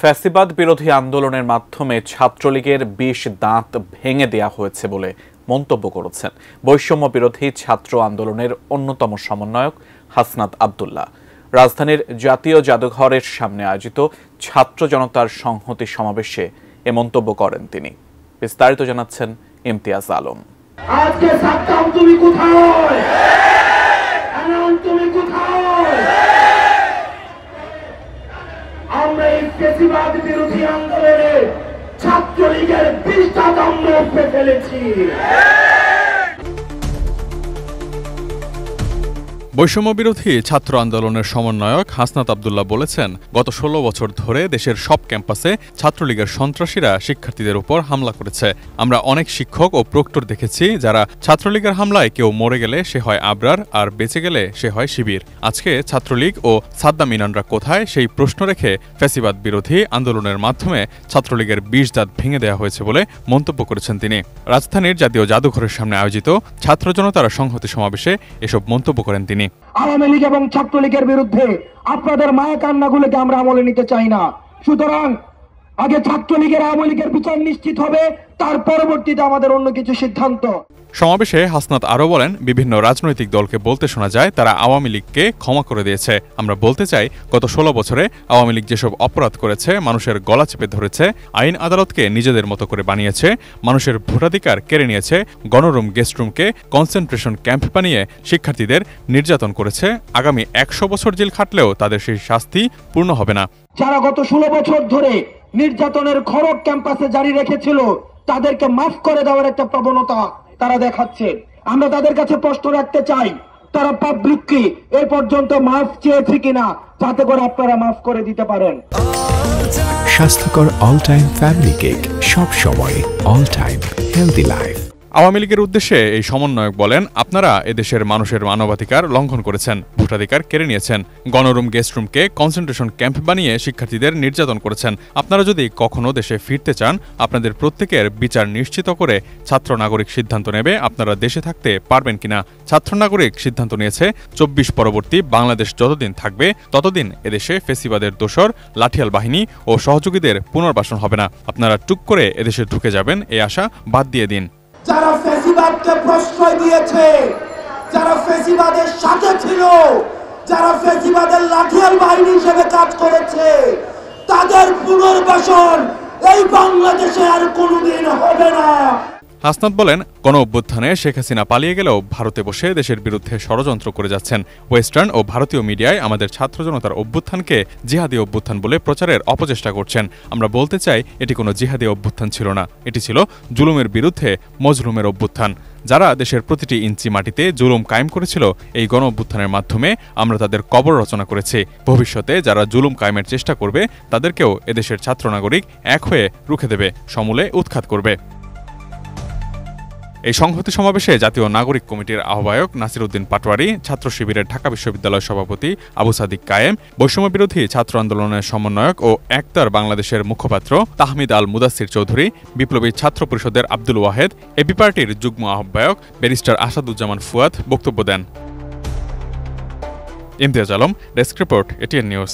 ফ্যাসিবাদ বিরোধী আন্দোলনের মাধ্যমে ছাত্রলীগের ২০ দাঁত ভেঙে দেয়া হয়েছে বলে মন্তব্য করেছেন বৈষম্য বিরোধী ছাত্র আন্দোলনের অন্যতম সমন্বয়ক হাসনাত আব্দুল্লাহ। রাজধানীর জাতীয় জাদুঘরের সামনে আয়োজিত ছাত্র জনতার সংহতি সমাবেশে এ মন্তব্য করেন তিনি। বিস্তারিত জানাচ্ছেন ইমতিয়াজ আলম। আজকে সাক্কাম তুমি কোথায়? আনাম তুমি কোথায়? আমরা এই ফ্যাসিবাদ বিরোধী আন্দোলনে ছাত্রলীগের ২০টা দণ্ড উপরে ফেলেছি। বৈষম্য বিরোধী ছাত্র আন্দোলনের সমন্বয়ক হাসনাত আব্দুল্লাহ বলেছেন, গত ১৬ বছর ধরে দেশের সব ক্যাম্পাসে ছাত্রলীগের সন্ত্রাসীরা শিক্ষার্থীদের উপর হামলা করেছে। আমরা অনেক শিক্ষক ও প্রক্টর দেখেছি যারা ছাত্রলীগের হামলায় কেউ মরে গেলে সে হয় আবরার, আর বেঁচে গেলে সে হয় শিবির। আজকে ছাত্রলীগ ও সাদ্দাম ইনানরা কোথায় সেই প্রশ্ন রেখে ফ্যাসিবাদ বিরোধী আন্দোলনের মাধ্যমে ছাত্রলীগের ২০ দাঁত ভেঙে দেওয়া হয়েছে বলে মন্তব্য করেছেন তিনি। রাজধানীর জাতীয় জাদুঘরের সামনে আয়োজিত ছাত্র জনতার সংহতি সমাবেশে এসব মন্তব্য করেন তিনি। আওয়ামী লীগ এবং ছাত্রলীগের বিরুদ্ধে আপনাদের মায়া কান্নাগুলোকে আমরা আমলে নিতে চাই না। সুতরাং আগে ছাত্রলীগের আওয়ামী লীগের বিচার নিশ্চিত হবে, তার পরবর্তীতে আমাদের অন্য কিছু সিদ্ধান্ত। সমাবেশে হাসনাত আরও বলেন, বিভিন্ন রাজনৈতিক দলকে বলতে শোনা যায় তারা আওয়ামী লীগকে ক্ষমা করে দিয়েছে। আমরা বলতে চাই, গত ১৬ বছরে আওয়ামী লীগ যেসব অপরাধ করেছে, মানুষের গলা চেপে ধরেছে, আইন আদালতকে নিজেদের মতো করে বানিয়েছে, মানুষের ভোটাধিকার কেড়ে নিয়েছে, গণরুম গেস্টরুমকে কনসেন্ট্রেশন ক্যাম্প বানিয়ে শিক্ষার্থীদের নির্যাতন করেছে, আগামী ১০০ বছর জেল খাটলেও তাদের সেই শাস্তি পূর্ণ হবে না। যারা গত ১৬ বছর ধরে নির্যাতনের খড়গ ক্যাম্পাসে জারি রেখেছিল, তাদেরকে মাফ করে দেওয়ার একটা প্রবণতা তারা দেখাচ্ছে। আমরা তাদের কাছে প্রশ্ন রাখতে চাই, তারা পাবলিককে এ পর্যন্ত মাফ চেয়েছে কিনা, যাতে করে আপনারা মাফ করে দিতে পারেন। স্বাস্থ্যকর অল টাইম ফ্যামিলি কেক, সব সময় all time healthy life. Awami লীগের উদ্দেশ্যে এই সমন্বয়ক বলেন, আপনারা এদেশের মানুষের মানবাধিকার লঙ্ঘন করেছেন, ভোটাধিকার কেড়ে নিয়েছেন, গণরুম গেস্টরুমকে কনসেন্ট্রেশন ক্যাম্প বানিয়ে শিক্ষার্থীদের নির্যাতন করেছেন। আপনারা যদি কখনো দেশে ফিরতে চান, আপনাদের প্রত্যেকের বিচার নিশ্চিত করে ছাত্র নাগরিক সিদ্ধান্ত নেবে আপনারা দেশে থাকতে পারবেন কিনা। ছাত্র নাগরিক সিদ্ধান্ত নিয়েছে ২৪ পরবর্তী বাংলাদেশ যতদিন থাকবে ততদিন এদেশে ফেসিবাদের দোসর, লাঠিয়াল বাহিনী ও সহযোগীদের পুনর্বাসন হবে না। আপনারা টুক করে এদেশে ঢুকে যাবেন, এই আশা বাদ দিয়ে দিন। যারা ফ্যাসিবাদকে প্রশ্রয় দিয়েছে, যারা ফ্যাসিবাদের সাথে ছিল, যারা ফ্যাসিবাদের লাঠিয়াল বাহিনী হিসেবে কাজ করেছে, তাদের পুনর্বাসন এই বাংলাদেশে আর কোনোদিন হবে না। হাসনাত বলেন, গণ অভ্যুত্থানে শেখ হাসিনা পালিয়ে গেলেও ভারতে বসে দেশের বিরুদ্ধে ষড়যন্ত্র করে যাচ্ছেন। ওয়েস্টার্ন ও ভারতীয় মিডিয়ায় আমাদের ছাত্র জনতার অভ্যুত্থানকে জিহাদি অভ্যুত্থান বলে প্রচারের অপচেষ্টা করছেন। আমরা বলতে চাই, এটি কোনো জিহাদি অভ্যুত্থান ছিল না, এটি ছিল জুলুমের বিরুদ্ধে মজলুমের অভ্যুত্থান। যারা দেশের প্রতিটি ইঞ্চি মাটিতে জুলুম কায়েম করেছিল, এই গণ অভ্যুত্থানের মাধ্যমে আমরা তাদের কবর রচনা করেছি। ভবিষ্যতে যারা জুলুম কায়েমের চেষ্টা করবে, তাদেরকেও এদেশের ছাত্র নাগরিক এক হয়ে রুখে দেবে, সমূলে উৎখাত করবে। এই সংহতি সমাবেশে জাতীয় নাগরিক কমিটির আহ্বায়ক নাসির উদ্দিন পাটোয়ারি, ছাত্র শিবিরের ঢাকা বিশ্ববিদ্যালয় সভাপতি আবু সাদিক কায়েম, বৈষম্য বিরোধী ছাত্র আন্দোলনের সমন্বয়ক ও একতার বাংলাদেশের মুখপাত্র তাহমিদ আল মুদাসির চৌধুরী, বিপ্লবী ছাত্র পরিষদের আব্দুল ওয়াহেদ, এবি পার্টির যুগ্ম আহ্বায়ক ব্যারিস্টার আসাদুজ্জামান ফুয়াদ বক্তব্য দেন। Imtiaz Alam, desk report, ATN news.